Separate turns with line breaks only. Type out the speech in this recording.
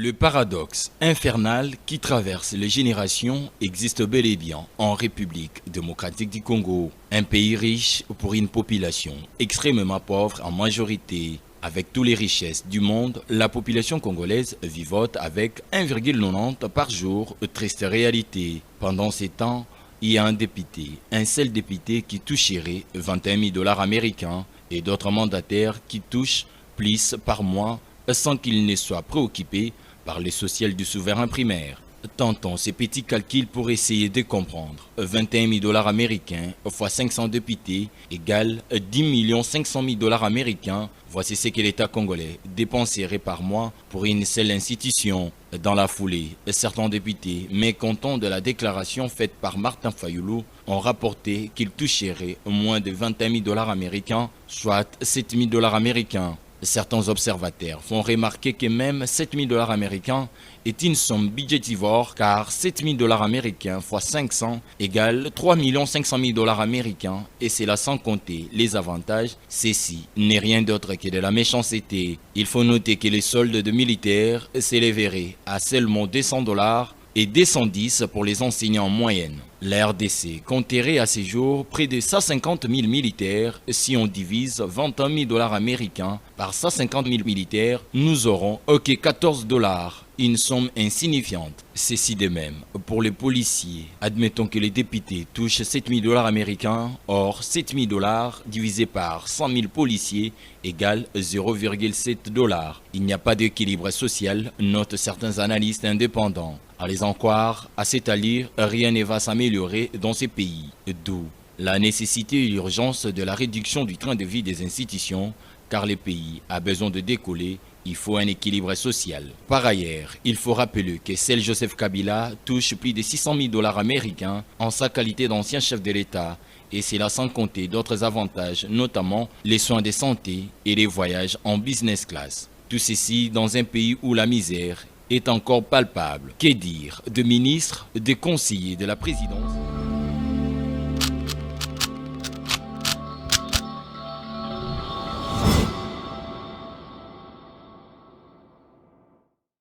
Le paradoxe infernal qui traverse les générations existe bel et bien en République démocratique du Congo, un pays riche pour une population extrêmement pauvre en majorité. Avec toutes les richesses du monde, la population congolaise vivote avec 1,90 par jour, triste réalité. Pendant ces temps, il y a un seul député qui toucherait 21 000 dollars américains et d'autres mandataires qui touchent plus par mois sans qu'il ne soit préoccupé par les sociales du souverain primaire. Tentons ces petits calculs pour essayer de comprendre. 21 000 dollars américains fois 500 députés égale 10 500 000 dollars américains. Voici ce que l'État congolais dépenserait par mois pour une seule institution. Dans la foulée, certains députés, mécontents de la déclaration faite par Martin Fayulu, ont rapporté qu'ils toucheraient moins de 21 000 dollars américains, soit 7 000 dollars américains. Certains observateurs font remarquer que même 7 000 dollars américains est une somme budgétivore car 7 000 dollars américains fois 500 égale 3 500 000 dollars américains et cela sans compter les avantages. Ceci n'est rien d'autre que de la méchanceté. Il faut noter que les soldes de militaires s'élèveraient à seulement 200 dollars et 210 pour les enseignants en moyenne. La RDC compterait à ce jour près de 150 000 militaires. Si on divise 21 000 dollars américains par 150 000 militaires, nous aurons que 14 dollars, une somme insignifiante. Ceci de même pour les policiers. Admettons que les députés touchent 7 000 dollars américains, or 7 000 dollars divisé par 100 000 policiers égale 0,7 dollars. Il n'y a pas d'équilibre social, notent certains analystes indépendants. À les en croire, à cet allure, rien ne va s'améliorer dans ces pays. D'où la nécessité et l'urgence de la réduction du train de vie des institutions, car le pays a besoin de décoller, il faut un équilibre social. Par ailleurs, il faut rappeler que seul Joseph Kabila touche plus de 600 000 dollars américains en sa qualité d'ancien chef de l'État, et cela sans compter d'autres avantages, notamment les soins de santé et les voyages en business class. Tout ceci dans un pays où la misère est encore palpable. Que dire de ministres, de conseillers de la présidence ?